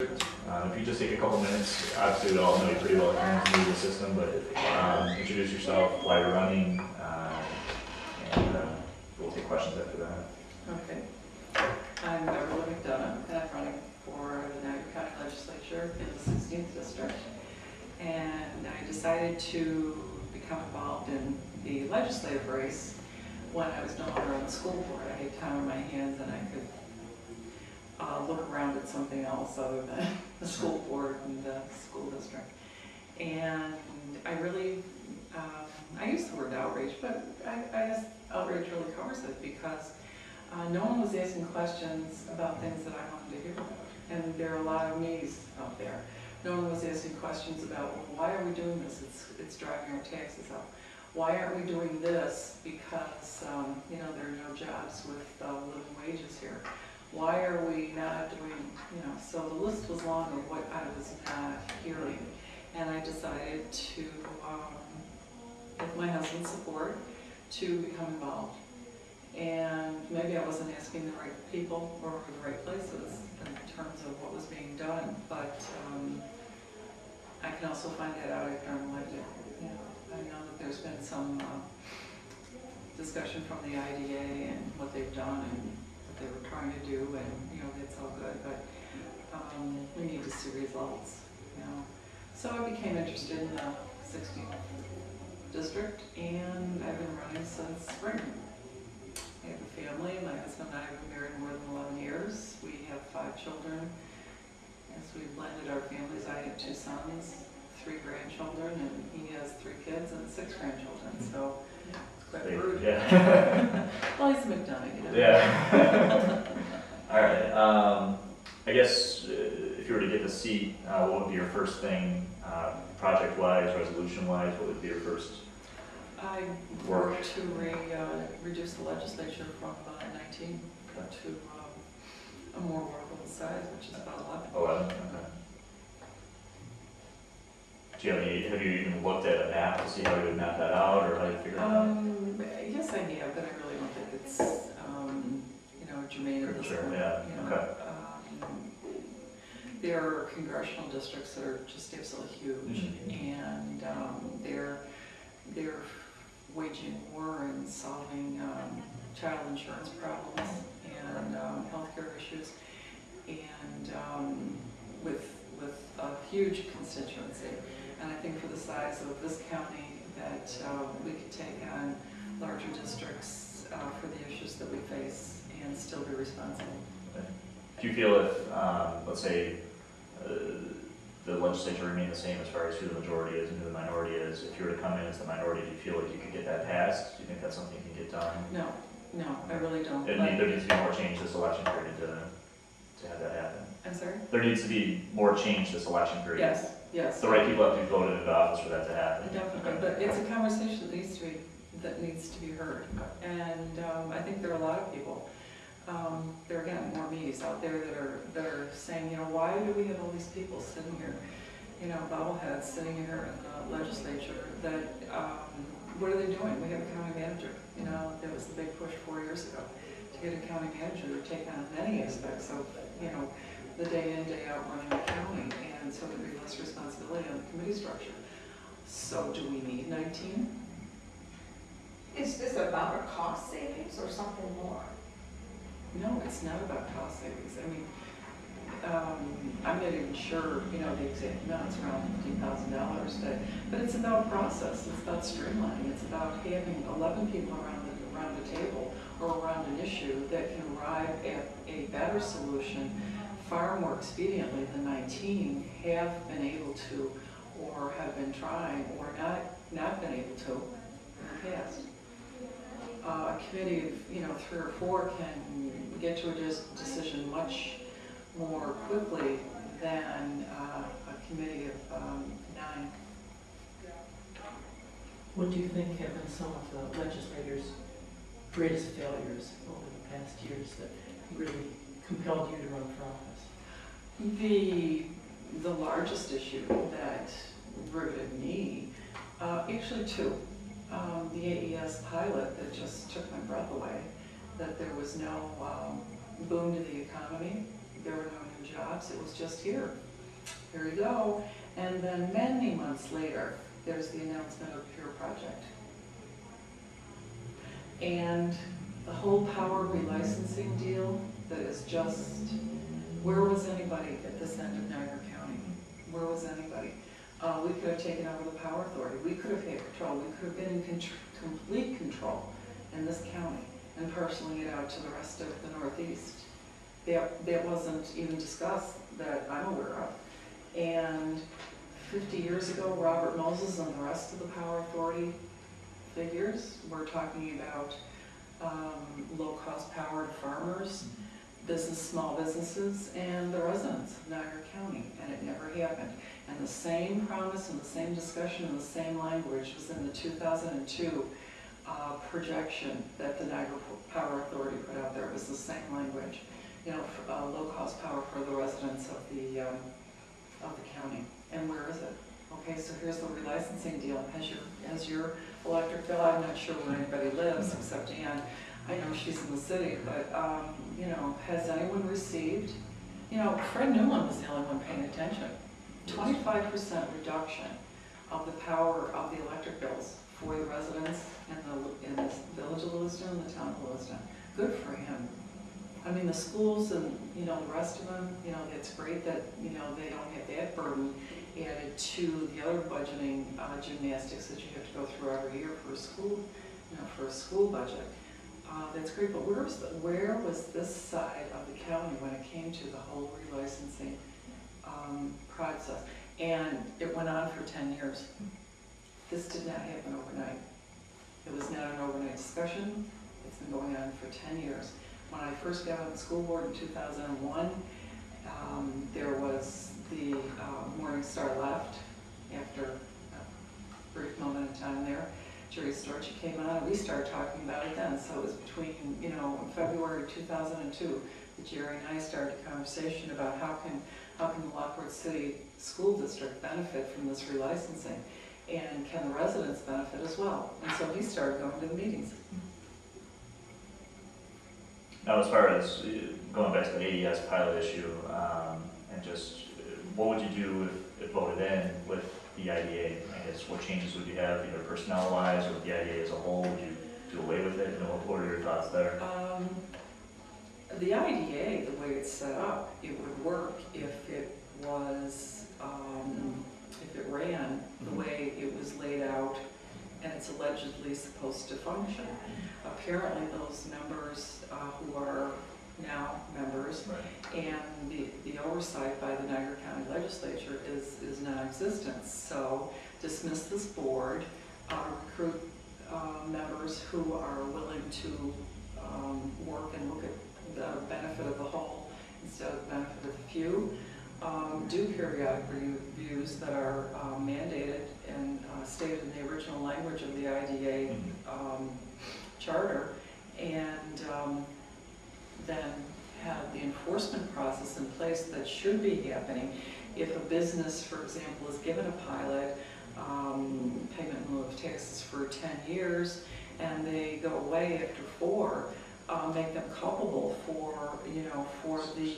If you just take a couple minutes, obviously we all know you pretty well, you're new to the system, but introduce yourself, why you're running, and we'll take questions after that. Okay. I'm Beverly McDonough, and I'm running for the Niagara County Legislature in the 16th District. And I decided to become involved in the legislative race when I was no longer on the school board. I had time on my hands and I could look around at something else other than the school board and the school district. And I really, I use the word outrage, but I guess outrage really covers it because no one was asking questions about things that I wanted to hear about. And there are a lot of me's out there. No one was asking questions about, well, why are we doing this? It's driving our taxes up. Why aren't we doing this? Because you know, there are no jobs with living wages here. Why are we not doing, you know, so the list was long of what I was not hearing. And I decided to, with my husband's support, to become involved. And maybe I wasn't asking the right people or the right places in terms of what was being done, but I can also find that out after I'm elected. You know, I know that there's been some discussion from the IDA and what they've done and what they were trying to do, and you know, that's all good, but we need to see results. You know, so I became interested in the 16th district, and I've been running since spring. I have a family. My husband and I have been married more than 11 years. We have 5 children. As we blended our families, I have 2 sons, 3 grandchildren, and he has 3 kids and 6 grandchildren. So it's quite rude. Yeah. Well, he's a McDonough, you know. Yeah. All right. I guess if you were to get the seat, what would be your first thing, project-wise, resolution-wise? What would be your first? I work to reduce the legislature from 19 to a more workable size, which is about 11. 11. Okay. Do you have any? Have you even looked at a map to see how you would map that out, or how you figure it out? Yes, I have, but I really don't think it's you know, germane at this point. Yeah. You know, Okay. There are congressional districts that are just absolutely huge, and they're waging war and solving child insurance problems and healthcare issues, and with a huge constituency. And I think for the size of this county that we could take on larger districts for the issues that we face and still be responsible. Okay. Do you feel if, let's say, the legislature remained the same as far as who the majority is and who the minority is, if you were to come in as the minority, do you feel like you could get that passed? Do you think that's something you can get done? No, I really don't. There needs to be more change this election period to have that happen. I'm sorry? There needs to be more change this election period. Yes, yes. The right people have to be voted into office for that to happen. Definitely, but it's a conversation that needs to be heard. And I think there are a lot of people. There are, again, more me's out there that are saying, you know, why do we have all these people sitting here, you know, bobbleheads sitting here in the legislature that, what are they doing? We have a county manager, you know, there was the big push 4 years ago to get a county manager to take on many aspects of, you know, the day in, day out running the county, and so there'd be less responsibility on the committee structure. So do we need 19? Is this about a cost savings or something more? No, it's not about cost savings. I mean, I'm not even sure, you know, the exact amount. It's around $50,000, but it's about process. It's about streamlining. It's about having 11 people around the table or around an issue that can arrive at a better solution far more expediently than 19 have been able to, or have been trying, or not been able to in the past. A committee of, you know, 3 or 4 can get to a decision much more quickly than a committee of 9. What do you think have been some of the legislators' greatest failures over the past years that really compelled you to run for office? The largest issue that riveted me, actually 2. The AES pilot that just took my breath away, that there was no boom to the economy, there were no new for jobs, it was just here you go. And then many months later, there's the announcement of the Pure project. And the whole power relicensing deal that is just, where was anybody at this end of Niagara County? Where was anybody? We could have taken over the power authority. We could have had control. We could have been in complete control in this county and parceling it out to the rest of the Northeast. That wasn't even discussed that I'm aware of. And 50 years ago, Robert Moses and the rest of the power authority figures were talking about low-cost power to farmers, small businesses, and the residents of Niagara County, and it never happened. And the same promise and the same discussion and the same language was in the 2002 projection that the Niagara Power Authority put out there. It was the same language, you know, low-cost power for the residents of the county. And where is it? Okay, so here's the relicensing deal. Has your electric bill, I'm not sure where anybody lives except Ann. I know she's in the city, but, you know, has anyone received, you know, Fred Newland was the only one paying attention. 25% reduction of the power of the electric bills for the residents in the village of Lewiston and the town of Lewiston. Good for him. I mean, the schools and, you know, the rest of them, you know, it's great that, you know, they don't have that burden added to the other budgeting gymnastics that you have to go through every year for a school, you know, for a school budget. That's great, but where was this side of the county when it came to the whole relicensing process? And it went on for 10 years. This did not happen overnight. It was not an overnight discussion. It's been going on for 10 years. When I first got on the school board in 2001, there was the Morning Star left after a brief moment in time there. Jerry Storchi came on, and we started talking about it then. So it was between, you know, February 2002 that Jerry and I started a conversation about how can the Lockport City School District benefit from this relicensing, and can the residents benefit as well? And so he started going to the meetings. Now, as far as going back to the ADS pilot issue, and just what would you do if voted in with the IDA? I guess what changes would you have, either personnel-wise or with the IDA as a whole? Would you do away with it? You know, what are your thoughts there? The IDA, the way it's set up, it would work if it was, if it ran the way it was laid out and it's allegedly supposed to function. Apparently those members who are now members, right, and the oversight by the Niagara County Legislature is non-existent. So dismiss this board, recruit members who are willing to work and look at the benefit of the whole instead of the benefit of the few. Do periodic reviews that are mandated and stated in the original language of the IDA charter, and then have the enforcement process in place that should be happening. If a business, for example, is given a pilot, payment in lieu of taxes for 10 years, and they go away after 4, make them culpable for, you know, for the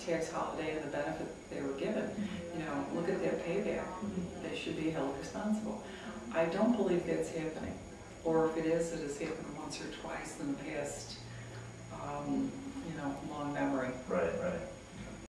tax holiday and the benefit they were given. You know, look at their payback. They should be held responsible. I don't believe that's happening. Or if it is, it has happened once or twice in the past, you know, long memory. Right, right.